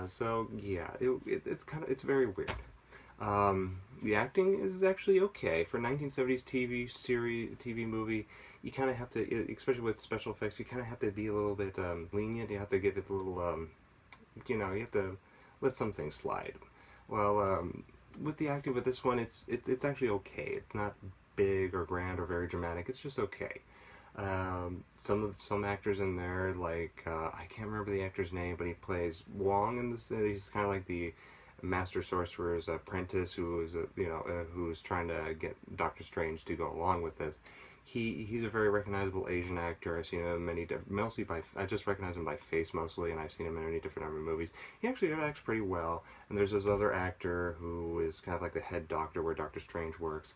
So yeah, it's very weird. The acting is actually okay for 1970s TV series, TV movie. You kind of have to, especially with special effects, you kind of have to be a little bit lenient. You have to give it a little, you have to let some things slide. Well, with the acting with this one, it's actually okay. It's not big or grand or very dramatic. It's just okay. Some actors in there, like I can't remember the actor's name, but he plays Wong in this. He's kind of like the master sorcerer's apprentice who is who's trying to get Doctor Strange to go along with this. He's a very recognizable Asian actor. I've seen him in many different, mostly by I just recognize him by face mostly, and I've seen him in many different other movies. He actually acts pretty well. And there's this other actor who is kind of like the head doctor where Doctor Strange works.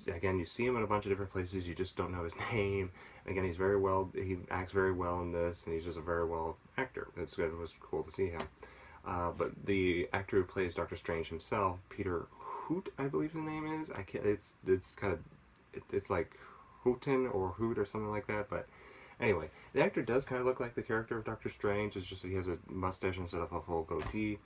Again, you see him in a bunch of different places. You just don't know his name. Again, he's very well. He acts very well in this, and he's just a very well actor. It was cool to see him. But the actor who plays Doctor Strange himself, Peter Hoot, I believe his name is. I can't. It's kind of it's like Hooten or Hoot or something like that. But anyway, the actor does kind of look like the character of Doctor Strange. It's just that he has a mustache instead of a full goatee.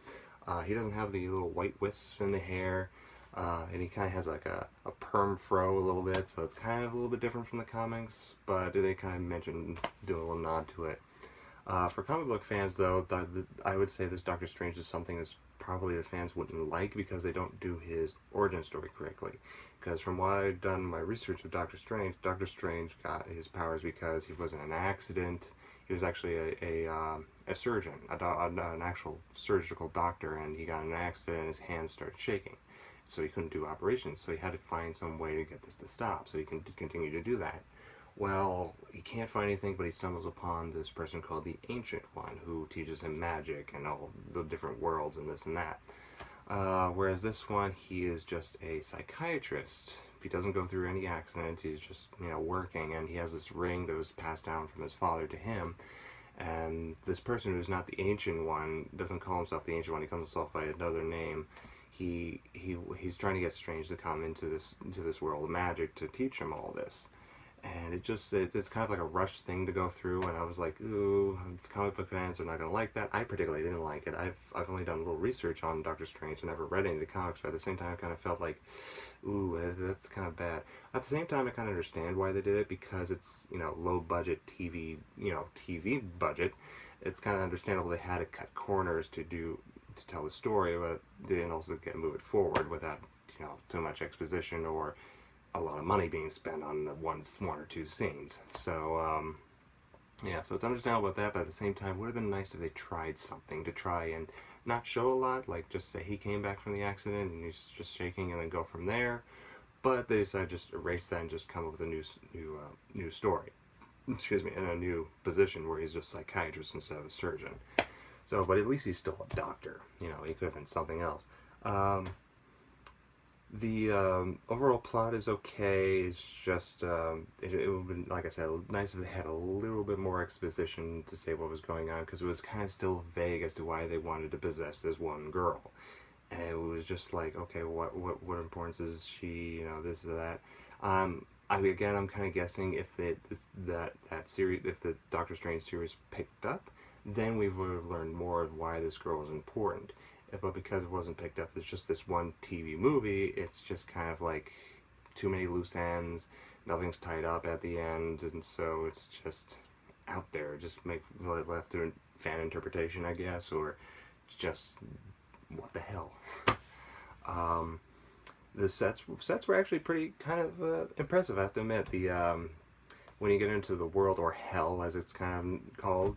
He doesn't have the little white wisps in the hair. And he kind of has like a perm fro a little bit, so it's kind of a little bit different from the comics, but they kind of mentioned, do a little nod to it. For comic book fans, though, I would say this Doctor Strange is something that's probably the fans wouldn't like because they don't do his origin story correctly. Because from what I've done my research of Doctor Strange got his powers because he was in an accident. He was actually a surgeon, an actual surgical doctor, and he got in an accident and his hands started shaking. So he couldn't do operations, so he had to find some way to get this to stop so he can continue to do that. Well, he can't find anything, but he stumbles upon this person called the Ancient One, who teaches him magic and all the different worlds and this and that. Whereas this one, he is just a psychiatrist. He doesn't go through any accident, he's just, working, and he has this ring that was passed down from his father to him. And this person who's not the Ancient One doesn't call himself the Ancient One, he calls himself by another name. He's trying to get Strange to come into this world of magic to teach him all this, and it's kind of like a rush thing to go through. And I was like, ooh, comic book fans are not gonna like that. I particularly didn't like it. I've only done a little research on Doctor Strange and never read any of the comics, but at the same time, I kind of felt like, ooh, that's kind of bad. At the same time, I kind of understand why they did it because it's low budget TV budget. It's kind of understandable they had to cut corners to tell the story, but they didn't also move it forward without too much exposition or a lot of money being spent on the one or two scenes. So yeah, so it's understandable about that, but at the same time, it would have been nice if they tried something to try and not show a lot, like just say he came back from the accident and he's just shaking, and then go from there. But they decided to just erase that and just come up with a new story. Excuse me, in a new position where he's just a psychiatrist instead of a surgeon. So, but at least he's still a doctor. He could have been something else. The overall plot is okay. It's just it would have been, like I said, nice if they had a little bit more exposition to say what was going on, because it was kind of still vague as to why they wanted to possess this one girl. And it was just like, okay, what importance is she? This or that. I'm kind of guessing if that series, if the Doctor Strange series picked up, then we would have learned more of why this girl is important. But because it wasn't picked up, it's just this one TV movie, it's just kind of like too many loose ends, nothing's tied up at the end, and so it's just out there, just left to fan interpretation, I guess, or just what the hell. The sets were actually pretty kind of impressive, I have to admit. When you get into the world, or hell as it's kind of called,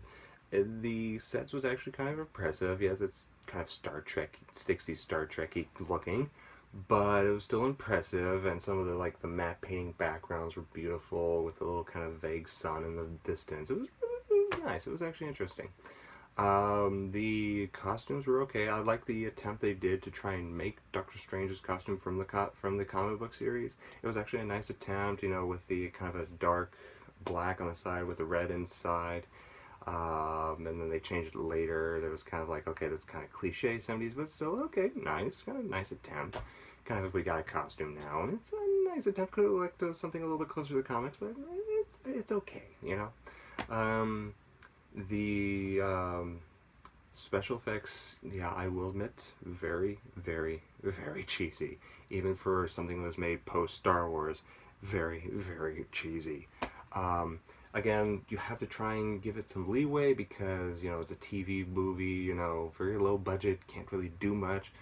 the sets was actually kind of impressive. Yes, it's kind of Star Trek, 60s Star Trek-y looking, but it was still impressive, and some of the matte painting backgrounds were beautiful with a little kind of vague sun in the distance. It was nice. It was actually interesting. The costumes were okay. I like the attempt they did to try and make Doctor Strange's costume from the comic book series. It was actually a nice attempt, with the kind of a dark black on the side with the red inside. And then they changed it later. It was kind of like, okay, that's kind of cliche 70s, but still okay, nice, kind of nice attempt. Kind of, we got a costume now, and it's a nice attempt. Could have liked something a little bit closer to the comics, but it's okay, The Special effects, yeah, I will admit, very, very, very cheesy. Even for something that was made post Star Wars, very, very cheesy. Um, Again, you have to try and give it some leeway because, it's a TV movie, very low budget, can't really do much.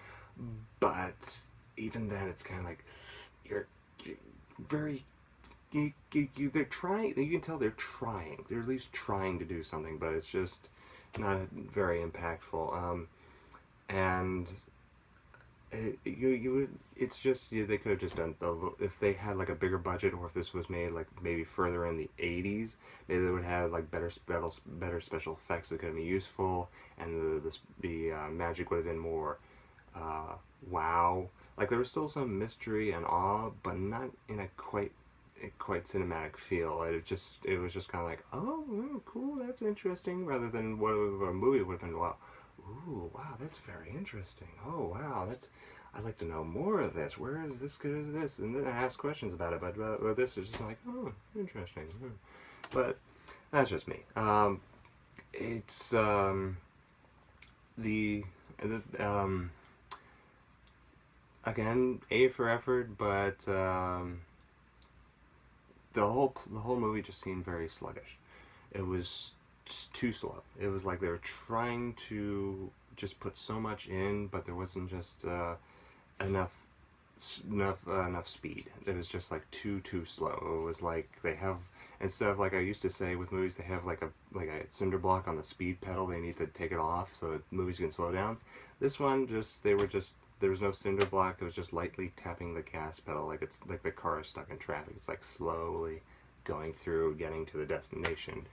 But even then, it's kind of like, you're very they're trying. You can tell they're trying. They're at least trying to do something, but it's just not very impactful. And you would. It's just they could have just done if they had like a bigger budget, or if this was made like maybe further in the '80s, maybe they would have like better special effects that could have been useful, and the magic would have been more wow. Like there was still some mystery and awe, but not in a quite cinematic feel. It was just kind of like, oh, cool, that's interesting, rather than what a movie would have been. Wow, ooh, wow, that's very interesting. Oh, wow, I'd like to know more of this. Where is this good as this? And then I ask questions about it. But this is just like, oh, interesting. But that's just me. It's the again, A for effort, but the whole movie just seemed very sluggish. It was too slow. It was like they were trying to just put so much in, but there wasn't just enough enough speed. It was just like too slow. It was like they have, instead of, like I used to say with movies, they have like a cinder block on the speed pedal. They need to take it off so that movies can slow down. This one there was no cinder block. It was just lightly tapping the gas pedal, like it's like the car is stuck in traffic. It's like slowly going through, getting to the destination.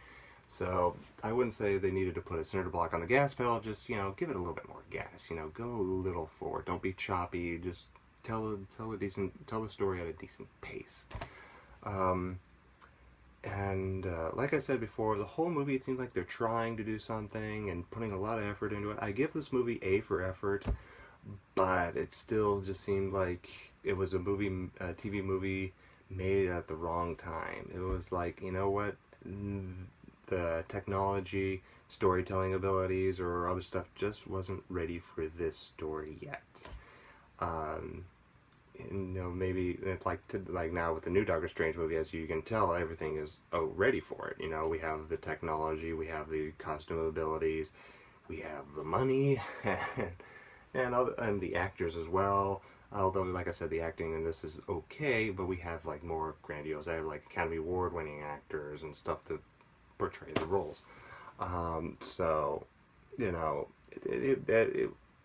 So I wouldn't say they needed to put a cinder block on the gas pedal. Just give it a little bit more gas. Go a little forward. Don't be choppy. Just tell the story at a decent pace. And like I said before, the whole movie, it seems like they're trying to do something and putting a lot of effort into it. I give this movie A for effort, but it still just seemed like it was a TV movie made at the wrong time. It was like, you know what, the technology, storytelling abilities, or other stuff just wasn't ready for this story yet. Um, Maybe like now with the new Doctor Strange movie, as you can tell, everything is ready for it. We have the technology, we have the costume abilities, we have the money, and the actors as well. Although, like I said, the acting in this is okay, but we have like more grandiose, I have like Academy Award winning actors and stuff to portray the roles. So,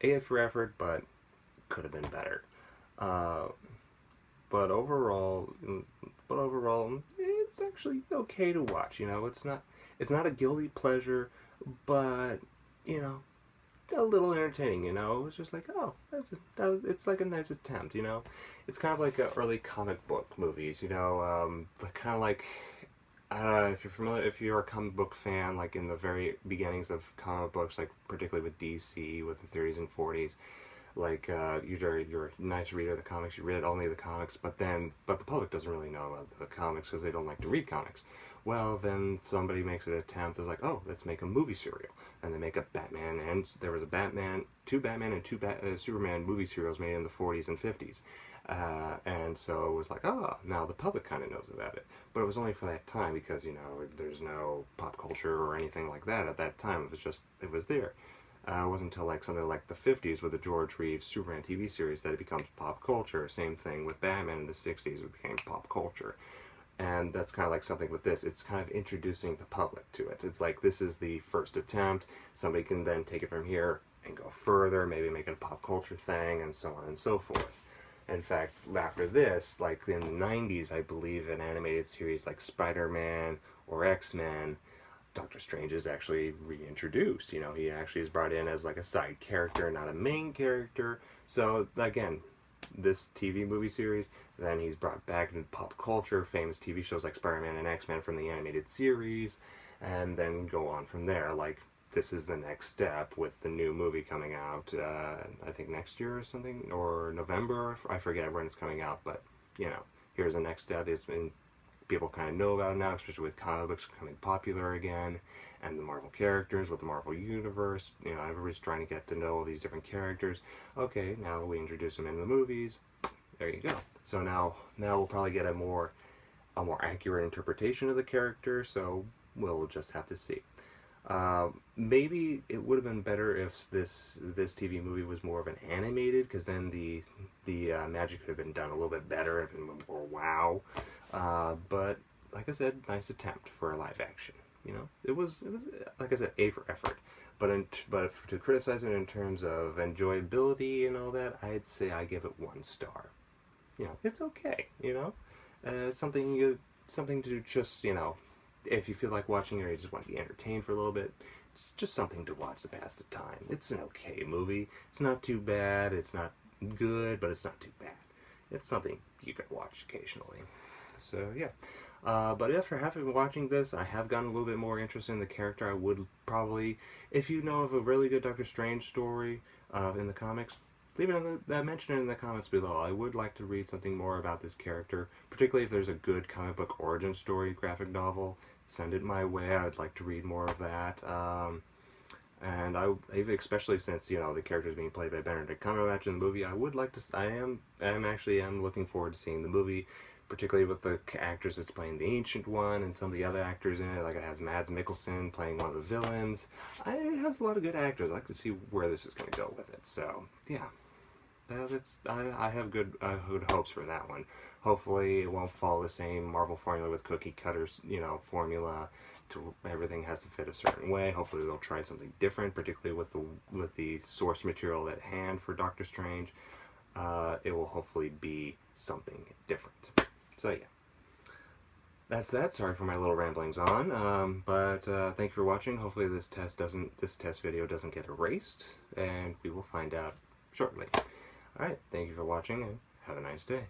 A for effort, but could have been better. Uh, but overall, it's actually okay to watch. It's not a guilty pleasure, but you know, a little entertaining. It was just like, oh, it's like a nice attempt. It's kind of like early comic book movies. Kind of like. If you're familiar, if you're a comic book fan, like in the very beginnings of comic books, like particularly with DC, with the 30s and 40s, like you're a nice reader of the comics, you read only the comics, but the public doesn't really know about the comics because they don't like to read comics. Well, then somebody makes an attempt. It's like, oh, let's make a movie serial, and they make a Batman, and there was two Batman and two Superman movie serials made in the 40s and 50s. And so it was like, oh, now the public kind of knows about it. But it was only for that time because, there's no pop culture or anything like that at that time. It was there. It wasn't until like something like the 50s with the George Reeves Superman TV series that it becomes pop culture. Same thing with Batman in the 60s, it became pop culture. And that's kind of like something with this. It's kind of introducing the public to it. It's like this is the first attempt. Somebody can then take it from here and go further, maybe make it a pop culture thing, and so on and so forth. In fact, after this, like in the 90s, I believe an animated series like Spider-Man or X-Men, Doctor Strange is actually reintroduced. He actually is brought in as like a side character, not a main character. So again, this TV movie series, then he's brought back into pop culture, famous TV shows like Spider-Man and X-Men from the animated series, and then go on from there. Like, this is the next step with the new movie coming out, I think next year or something, or November, I forget when it's coming out, but, here's the next step. It's been people kind of know about it now, especially with comic books becoming popular again, and the Marvel characters with the Marvel Universe. You know, everybody's trying to get to know all these different characters. Okay, now we introduce them into the movies. There you go. So now we'll probably get a more accurate interpretation of the character. So we'll just have to see. Maybe it would have been better if this TV movie was more of an animated, because then the magic could have been done a little bit better and been more wow. But like I said, nice attempt for a live action. You know, it was like I said, A for effort. But to criticize it in terms of enjoyability and all that, I'd say I give it 1 star. You know, it's okay. You know, something to just, you know, if you feel like watching it or you just want to be entertained for a little bit, it's just something to watch to pass the time. It's an okay movie. It's not too bad. It's not good, but it's not too bad. It's something you could watch occasionally. So yeah. But after having watching this, I have gotten a little bit more interested in the character. I would probably, if you know of a really good Doctor Strange story in the comics, leave it in mention it in the comments below. I would like to read something more about this character, particularly if there's a good comic book origin story graphic novel. Send it my way. I'd like to read more of that. And especially since, you know, the character is being played by Benedict Cumberbatch in the movie, I would like to. I am looking forward to seeing the movie, particularly with the actors that's playing the Ancient One and some of the other actors in it. Like it has Mads Mikkelsen playing one of the villains. It has a lot of good actors. I'd like to see where this is going to go with it. So yeah. I have good hopes for that one. Hopefully it won't follow the same Marvel formula with cookie cutters, you know, formula to everything has to fit a certain way. Hopefully they'll try something different, particularly with the source material at hand for Doctor Strange. It will hopefully be something different. So yeah. That's that. Sorry for my little ramblings on, but thank you for watching. Hopefully this test video doesn't get erased, and we will find out shortly. Alright, thank you for watching, and have a nice day.